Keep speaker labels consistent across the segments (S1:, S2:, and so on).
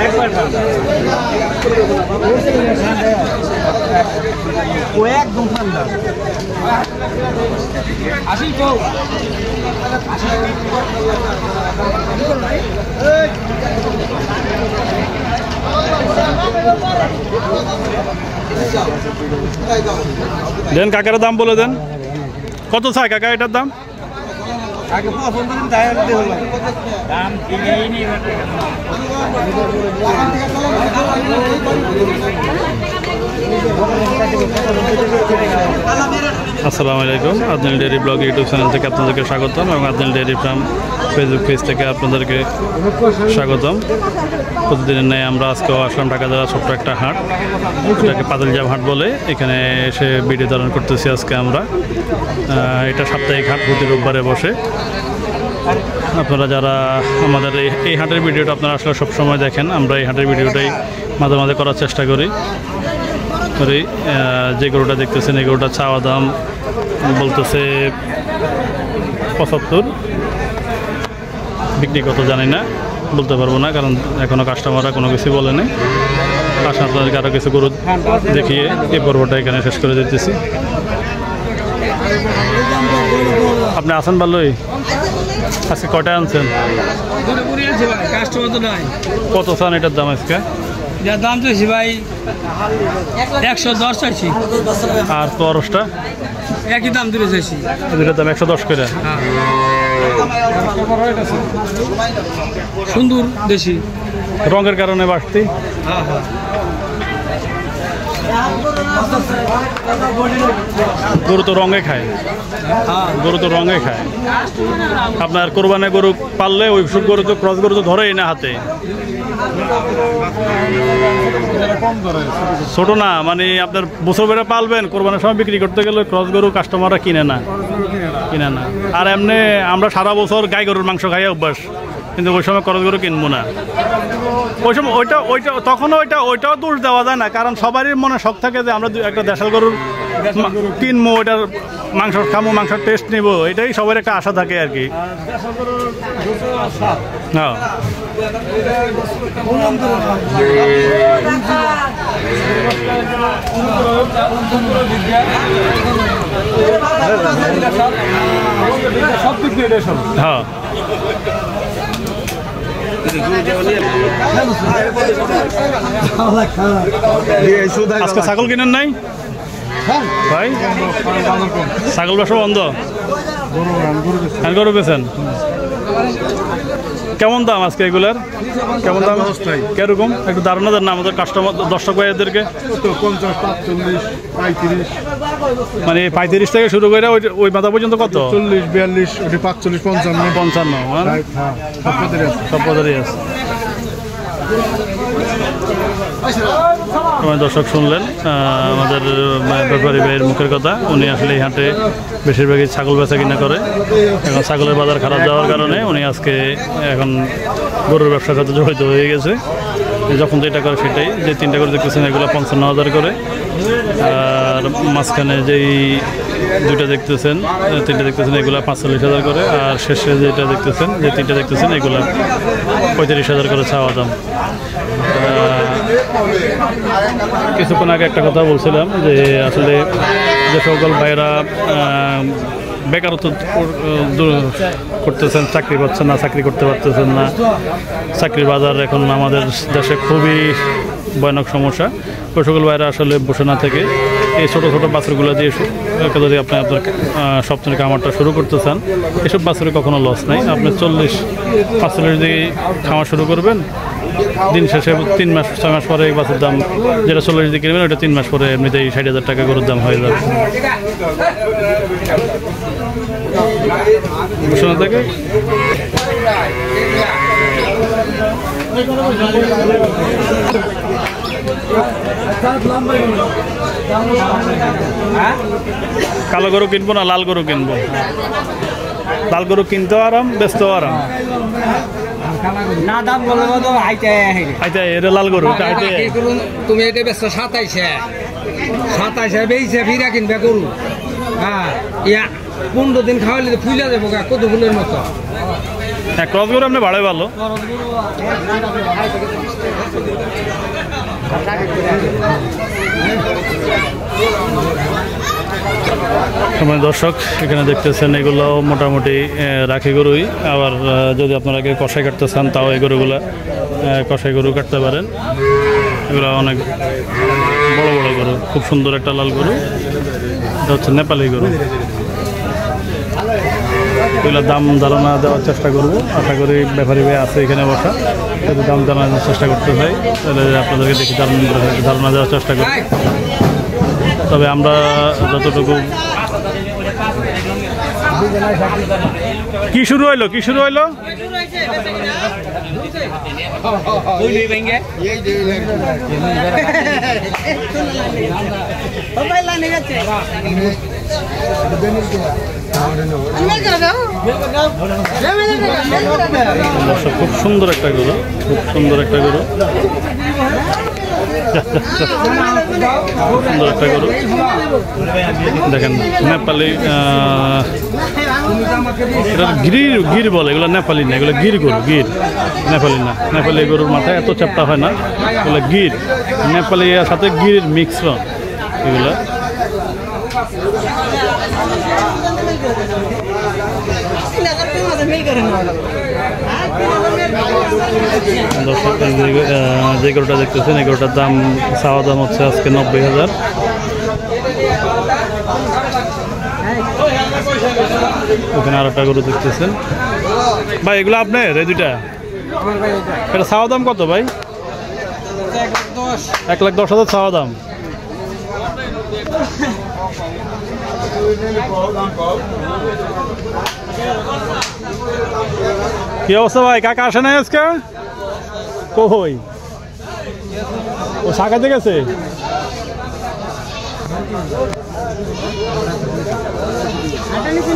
S1: একবার ঠান্ডা ও একদম ঠান্ডা আসি তো
S2: দেন কাকার দাম বলে দেন কত চাই কাকা এটার দাম
S1: আগে পছন্দ দিন তাই দিতে হলো দাম কিনেই নি
S2: আসসালামু আলাইকুম আদনাল ডেয়ারি ব্লগ ইউটিউব চ্যানেল থেকে আপনাদেরকে স্বাগতম এবং আদনাল ডেয়ারি ফার্ম ফেসবুক পেজ থেকে আপনাদেরকে স্বাগতম। প্রতিদিনের ন্যায় আমরা আজকেও আসলাম ঢাকা জেলার ছোট্ট একটা হাট, এটাকে পাতালজাম হাট বলে। এখানে এসে ভিডিও ধারণ করতেছি আজকে আমরা। এটা সাপ্তাহিক হাট, প্রতি রোববারে বসে। আপনারা যারা আমাদের এই হাটের ভিডিওটা আপনারা আসলে সবসময় দেখেন, আমরা এই হাটের ভিডিওটাই মাঝে মাঝে করার চেষ্টা করি। যে গরুটা দেখতেছেন এই গরুটা চাওয়া দাম বলতেছে 75, বিক্রি কত জানি না, বলতে পারবো না, কারণ এখনও কাস্টমাররা কোনো কিছু বলেনি। আসলে আপনাদেরকে আরও কিছু গরু দেখিয়ে এই পর্বটা এখানে শেষ করে দিতেছি। আপনি আছেন ভালোই? আজকে কয়টা আনছেন? কত চান এটার দাম আজকে?
S1: দাম চাইছি ভাই 110 চাইছি।
S2: আর তরসটা
S1: একই দাম ধরে চাইছি,
S2: দুটার দাম 110 করে।
S1: সুন্দর দেশি,
S2: রঙের কারণে বাড়তি। গরু তো রঙে খায়, গরু তো রঙে খায়। আপনার কোরবানি গরু পাললে ওই সব গরু তো ক্রস গরু তো ধরেই না হাতে। ছোট না, মানে আপনার বছর বেড়ে পালবেন, কোরবানির সময় বিক্রি করতে গেলে ক্রস গরু কাস্টমাররা কিনে না। আর এমনি আমরা সারা বছর গাই গরুর মাংস খাই অভ্যাস, কিন্তু ওই সময় ক্রস গরু কিনবো না। ওই সময় তখনও ওইটাও দোষ দেওয়া যায় না, কারণ সবারই মনে শখ থাকে যে আমরা একটা দেশাল গরুর কিনবো, ওইটার মাংস খাবো, মাংসের টেস্ট নিব, এটাই সবার একটা আশা থাকে আর কি। হ্যাঁ, হ্যাঁ, আজকে ছাগল কিনেন নাই ভাই? ছাগল ব্যবসা বন্ধ, গরু বেছেন। কেমন দাম আজকে এগুলার? কেমন দাম, কিরকম একটু ধারণা দেন না আমাদের কাস্টমার দর্শক ভাইদেরকে।
S3: 50, 45, 35,
S2: মানে 35 থেকে শুরু করে ওই মাথা পর্যন্ত কত?
S3: 40, 42, 45, 55,
S2: 55, সব পদেরই আছে। দর্শক শুনলেন আমাদের ব্যাপারী ভাইয়ের মুখের কথা। উনি আসলে এই হাটে বেশিরভাগই ছাগল বেচা কিনা করে। এখন ছাগলের বাজার খারাপ যাওয়ার কারণে উনি আজকে এখন গরুর ব্যবসার সাথে জড়িত হয়ে গেছে। যখন যেটা করে সেটাই, যে 3টা করে দেখতেছেন এগুলো 55,000 করে। আর মাঝখানে যেই 2টা দেখতেছেন, 3টা দেখতেছেন এগুলো 45,000 করে। আর শেষে যেটা দেখতেছেন, যে 3টা দেখতেছেন এগুলো 35,000 করে চাওয়া দাম। কিছুক্ষণ আগে একটা কথা বলছিলাম যে আসলে যে সকল ভাইরা বেকারত্ব করতেছেন, চাকরি পাচ্ছেন না, চাকরি করতে পারতেছেন না, চাকরির বাজার এখন আমাদের দেশে খুবই ভয়ানক সমস্যা। ওই সকল ভাইরা আসলে বসে না থেকে এই ছোটো ছোটো বাছুরগুলো দিয়ে যদি আপনি আপনার সপ্তাহের খামারটা শুরু করতে চান, এসব বাছুরে কখনো লস নাই। আপনি 40-45 দিয়ে খামার শুরু করবেন, দিন শেষে 3 মাস 6 মাস পরে এই বাছুর দাম যেটা 40 দিয়ে কিনবেন ওটা 3 মাস পরে এমনিতেই 60,000 টাকা গরুর দাম হয়ে যাবে। বসে না থেকে কালো গরু কিনবো না লাল গরু কিনবো? লাল গরু কিনতেও আরাম, বেচতেও আরাম।
S1: না দাম বলে তো
S2: আইতে এটা লাল গরু,
S1: তুমি এটা বেচছো 27 বেইছে ফিরা কিনবে গরু। হ্যাঁ, 15 দিন খাওয়াইলে ফুলে যাবো, কত ফুলের মতো।
S2: হ্যাঁ ক্রস গরু আপনি বাড়াই ভালো। সময় দর্শক এখানে দেখতেছেন এগুলো মোটামুটি রাখি গরুই। আবার যদি আপনারা আগে কষাই কাটতে চান তাও এই গরুগুলো কষাই গরু কাটতে পারেন। এগুলো অনেক বড় বড় গরু, খুব সুন্দর একটা লাল গরু। এটা হচ্ছে নেপালি গরু। এগুলোর দাম ধারণা দেওয়ার চেষ্টা করবো, আশা করি ব্যাপারী ভাই আছে এখানে বসা, যদি দাম জানানোর চেষ্টা করতে চাই তাহলে আপনাদেরকে দেখি ধারণা দেওয়ার চেষ্টা করব। তবে আমরা যতটুকু কি শুরু হইলো খুব সুন্দর একটা গরু, সুন্দর একটা গরু। দেখেন নেপালি, এটা গির বলে, এগুলো নেপালি না, এগুলো গির গরু, গির নেপালি না। নেপালি গরুর মাথায় এত চাপটা হয় না, এগুলো গির। নেপালি সাথে গির মিক্সন এগুলো। যে গরুটা দেখতেছেন এই গরুটার দাম চাওয়া দাম হচ্ছে আজকে 90,000। ওখানে আর একটা গরু দেখতেছেন ভাই, এগুলো আপনার এই দুইটা? এটা চাওয়া দাম কত ভাই? 1,10,000 চাওয়া দাম। কি অবস্থা ভাই? কাকা আসে নাই আজকে? কই ও শাখাতে গেছে?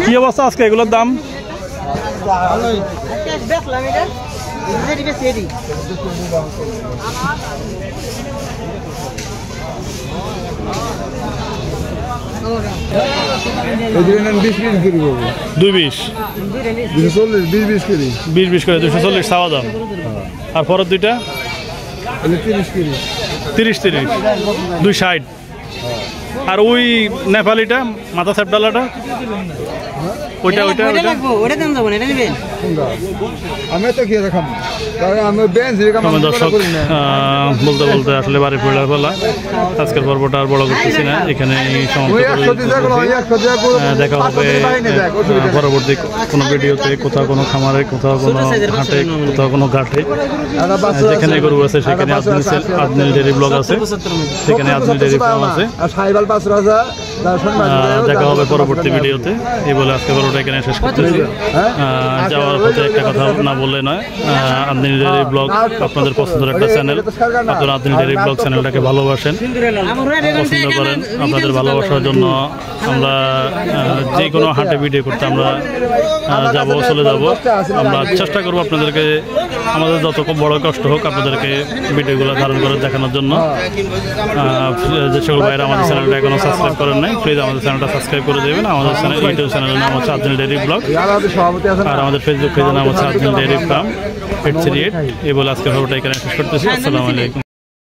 S2: কি অবস্থা আজকে এগুলোর দাম? বিশ করে 240 চাওয়া দাম। আর পরের দুইটা 30 260। আর ওই নেপালিটা মাথা স্যাপডালাটা ওইটা দর্শক বলতে বলতে আসলে বাড়ি ফেরার বেলা আজকের পর্বটা আর বড় করতেছি না, এখানে দেখা হবে পরবর্তী কোনো ভিডিওতে, কোথাও কোনো খামারে, কোথাও কোনো হাটে, কোথাও কোনো ঘাটে। যেখানে গরু আছে সেখানে আদনিল ডেইরি ব্লগ আছে, সেখানে আদনিল ডেইরি ফার্ম আছে। দেখা হবে পরবর্তী ভিডিওতে। এই বলে আজকে বড়টা এখানে শেষ করতেছি। যাওয়ার পথে একটা কথা না বললে নয়, আদনিল ডেইরি ব্লগ আপনাদের পছন্দের একটা চ্যানেল। আপনারা আদনিল ডেইরি ব্লগ চ্যানেলটাকে ভালোবাসেন, পছন্দ করেন। আপনাদের ভালোবাসার জন্য আমরা যে কোনো হাটে ভিডিও করতে আমরা চলে যাব। আমরা চেষ্টা করবো আপনাদেরকে, আমাদের যত বড় কষ্ট হোক, আপনাদেরকে ভিডিওগুলো ধারণ করে দেখানোর জন্য। যে সকল ভাইয়েরা আমাদের চ্যানেলটা এখনো সাবস্ক্রাইব করেন নাই, প্লিজ আমাদের চ্যানেলটা সাবস্ক্রাইব করে দেবেন। আমাদের ইউটিউব চ্যানেলের নাম হচ্ছে আদনিল ডেইরি ব্লগ, আর আমাদের ফেসবুক পেজের নাম হচ্ছে আদনিল ডেইরি ফার্ম 838। এই বলে আজকে ভিডিওটা এখানে শেষ করতেছি। আসসালামু আলাইকুম।